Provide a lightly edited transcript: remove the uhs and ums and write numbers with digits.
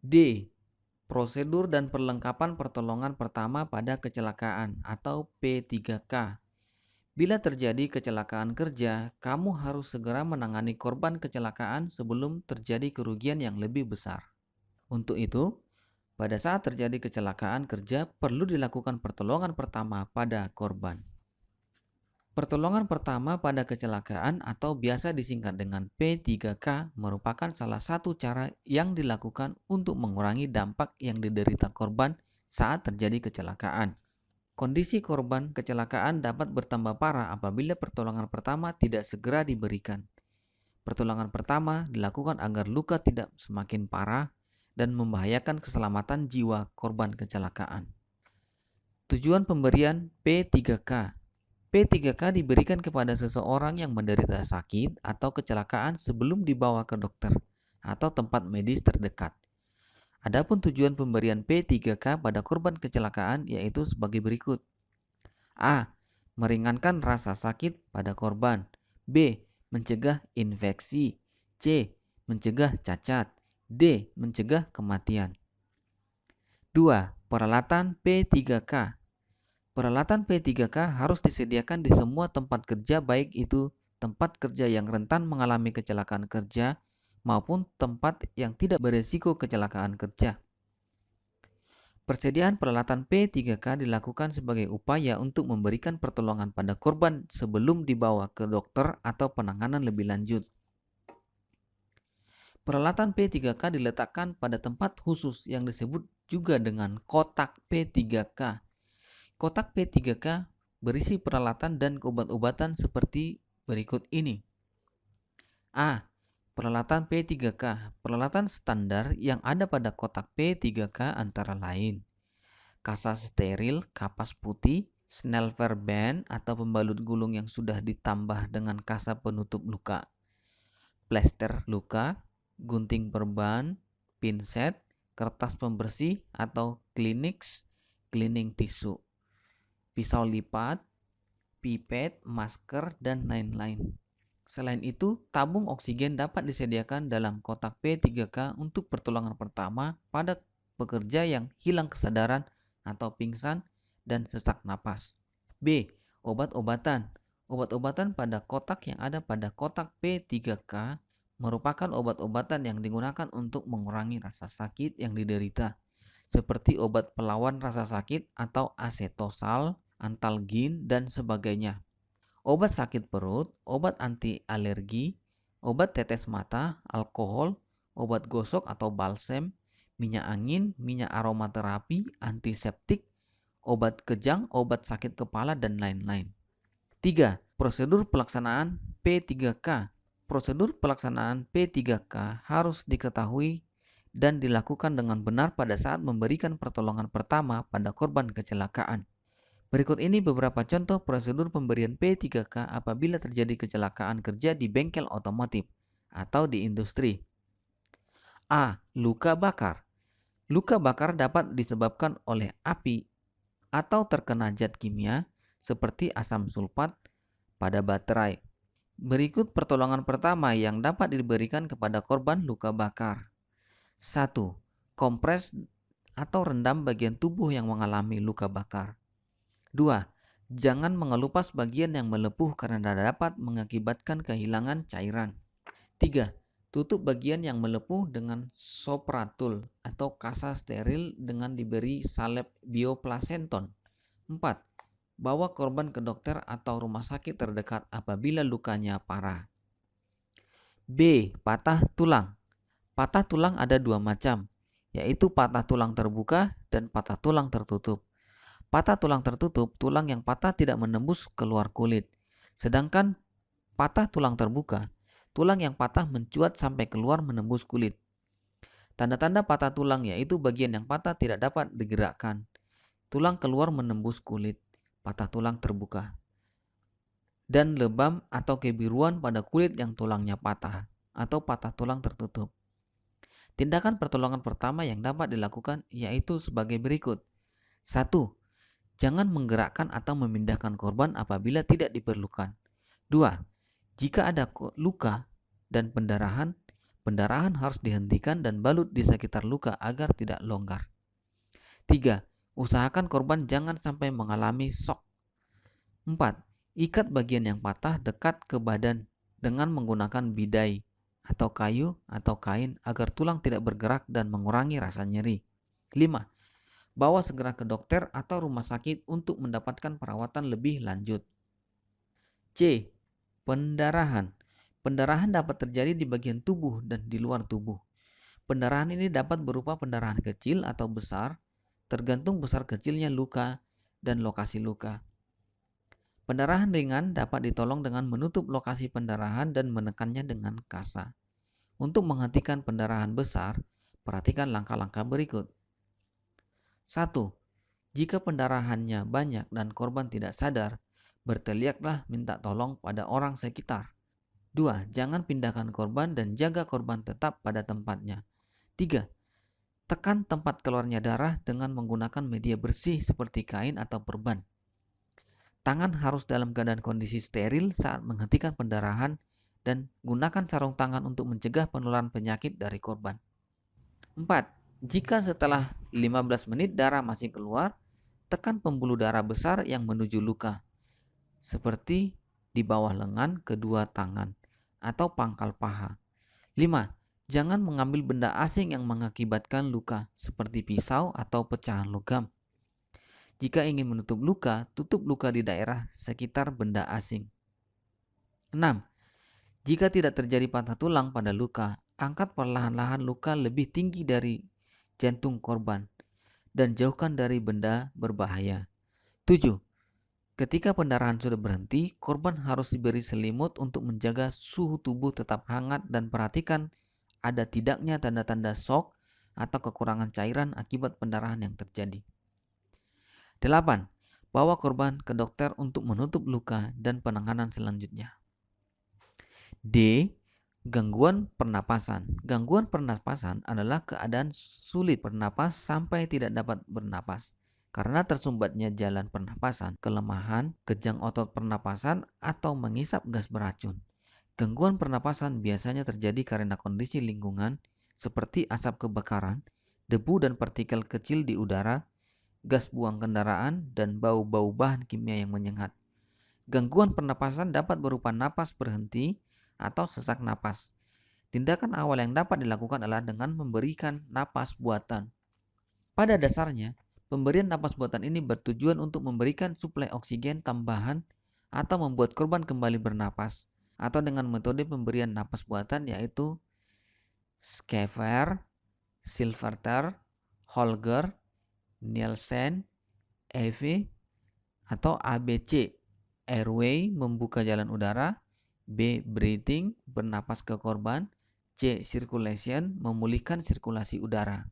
D. Prosedur dan perlengkapan pertolongan pertama pada kecelakaan atau P3K. Bila terjadi kecelakaan kerja, kamu harus segera menangani korban kecelakaan sebelum terjadi kerugian yang lebih besar. Untuk itu, pada saat terjadi kecelakaan kerja, perlu dilakukan pertolongan pertama pada korban. Pertolongan pertama pada kecelakaan atau biasa disingkat dengan P3K merupakan salah satu cara yang dilakukan untuk mengurangi dampak yang diderita korban saat terjadi kecelakaan. Kondisi korban kecelakaan dapat bertambah parah apabila pertolongan pertama tidak segera diberikan. Pertolongan pertama dilakukan agar luka tidak semakin parah dan membahayakan keselamatan jiwa korban kecelakaan. Tujuan pemberian P3K. P3K diberikan kepada seseorang yang menderita sakit atau kecelakaan sebelum dibawa ke dokter atau tempat medis terdekat. Adapun tujuan pemberian P3K pada korban kecelakaan yaitu sebagai berikut. A. Meringankan rasa sakit pada korban. B. Mencegah infeksi. C. Mencegah cacat. D. Mencegah kematian. 2. Peralatan P3K. Peralatan P3K harus disediakan di semua tempat kerja, baik itu tempat kerja yang rentan mengalami kecelakaan kerja maupun tempat yang tidak beresiko kecelakaan kerja. Persediaan peralatan P3K dilakukan sebagai upaya untuk memberikan pertolongan pada korban sebelum dibawa ke dokter atau penanganan lebih lanjut. Peralatan P3K diletakkan pada tempat khusus yang disebut juga dengan kotak P3K. Kotak P3K berisi peralatan dan obat-obatan seperti berikut ini. A. Peralatan P3K. Peralatan standar yang ada pada kotak P3K antara lain kasa steril, kapas putih, Snellver band atau pembalut gulung yang sudah ditambah dengan kasa penutup luka, plester luka, gunting perban, pinset, kertas pembersih atau Kleenex, cleaning tisu, pisau lipat, pipet, masker, dan lain-lain. Selain itu, tabung oksigen dapat disediakan dalam kotak P3K untuk pertolongan pertama pada pekerja yang hilang kesadaran atau pingsan dan sesak napas. B. Obat-obatan. Obat-obatan pada kotak yang ada pada kotak P3K merupakan obat-obatan yang digunakan untuk mengurangi rasa sakit yang diderita, seperti obat pelawan rasa sakit atau asetosal, antalgin, dan sebagainya. Obat sakit perut, obat anti alergi, obat tetes mata, alkohol, obat gosok atau balsem, minyak angin, minyak aromaterapi, antiseptik, obat kejang, obat sakit kepala, dan lain-lain. 3. Prosedur pelaksanaan P3K. Prosedur pelaksanaan P3K harus diketahui dan dilakukan dengan benar pada saat memberikan pertolongan pertama pada korban kecelakaan. Berikut ini beberapa contoh prosedur pemberian P3K apabila terjadi kecelakaan kerja di bengkel otomotif atau di industri. A. Luka bakar. Luka bakar dapat disebabkan oleh api atau terkena zat kimia seperti asam sulfat pada baterai. Berikut pertolongan pertama yang dapat diberikan kepada korban luka bakar. 1. Kompres atau rendam bagian tubuh yang mengalami luka bakar. 2. Jangan mengelupas bagian yang melepuh karena dapat mengakibatkan kehilangan cairan. 3. Tutup bagian yang melepuh dengan sopratul atau kasa steril dengan diberi salep bioplasenton. 4. Bawa korban ke dokter atau rumah sakit terdekat apabila lukanya parah. B. Patah tulang. Patah tulang ada dua macam, yaitu patah tulang terbuka dan patah tulang tertutup. Patah tulang tertutup, tulang yang patah tidak menembus keluar kulit. Sedangkan patah tulang terbuka, tulang yang patah mencuat sampai keluar menembus kulit. Tanda-tanda patah tulang yaitu bagian yang patah tidak dapat digerakkan. Tulang keluar menembus kulit, patah tulang terbuka. Dan lebam atau kebiruan pada kulit yang tulangnya patah atau patah tulang tertutup. Tindakan pertolongan pertama yang dapat dilakukan yaitu sebagai berikut. 1. Jangan menggerakkan atau memindahkan korban apabila tidak diperlukan. 2. Jika ada luka dan pendarahan, Pendarahan harus dihentikan dan balut di sekitar luka agar tidak longgar. 3. Usahakan korban jangan sampai mengalami shock. 4. Ikat bagian yang patah dekat ke badan dengan menggunakan bidai atau kayu atau kain agar tulang tidak bergerak dan mengurangi rasa nyeri. 5. Bawa segera ke dokter atau rumah sakit untuk mendapatkan perawatan lebih lanjut. C. Pendarahan. Pendarahan dapat terjadi di bagian tubuh dan di luar tubuh. Pendarahan ini dapat berupa pendarahan kecil atau besar, tergantung besar kecilnya luka dan lokasi luka. Pendarahan ringan dapat ditolong dengan menutup lokasi pendarahan dan menekannya dengan kasa. Untuk menghentikan pendarahan besar, perhatikan langkah-langkah berikut. 1. Jika pendarahannya banyak dan korban tidak sadar, berteriaklah minta tolong pada orang sekitar. 2. Jangan pindahkan korban dan jaga korban tetap pada tempatnya. 3. Tekan tempat keluarnya darah dengan menggunakan media bersih seperti kain atau perban. Tangan harus dalam keadaan kondisi steril saat menghentikan pendarahan dan gunakan sarung tangan untuk mencegah penularan penyakit dari korban. 4. Jika setelah 15 menit darah masih keluar, tekan pembuluh darah besar yang menuju luka, seperti di bawah lengan kedua tangan atau pangkal paha. 5. Jangan mengambil benda asing yang mengakibatkan luka, seperti pisau atau pecahan logam. Jika ingin menutup luka, tutup luka di daerah sekitar benda asing. 6. Jika tidak terjadi patah tulang pada luka, angkat perlahan-lahan luka lebih tinggi dari jantung korban dan jauhkan dari benda berbahaya. 7. Ketika pendarahan sudah berhenti, korban harus diberi selimut untuk menjaga suhu tubuh tetap hangat dan perhatikan ada tidaknya tanda-tanda shock atau kekurangan cairan akibat pendarahan yang terjadi. 8. Bawa korban ke dokter untuk menutup luka dan penanganan selanjutnya. D. Gangguan pernapasan. Gangguan pernapasan adalah keadaan sulit bernapas sampai tidak dapat bernapas karena tersumbatnya jalan pernapasan, kelemahan, kejang otot pernapasan, atau mengisap gas beracun. Gangguan pernapasan biasanya terjadi karena kondisi lingkungan seperti asap kebakaran, debu dan partikel kecil di udara, gas buang kendaraan, dan bau-bau bahan kimia yang menyengat. Gangguan pernapasan dapat berupa napas berhenti atau sesak napas. Tindakan awal yang dapat dilakukan adalah dengan memberikan napas buatan. Pada dasarnya, pemberian napas buatan ini bertujuan untuk memberikan suplai oksigen tambahan atau membuat korban kembali bernapas, atau dengan metode pemberian napas buatan yaitu Schaefer, Silverter, Holger, Nielsen, EV, atau ABC. Airway, membuka jalan udara. B. Breathing, bernapas ke korban. C. Circulation, memulihkan sirkulasi udara.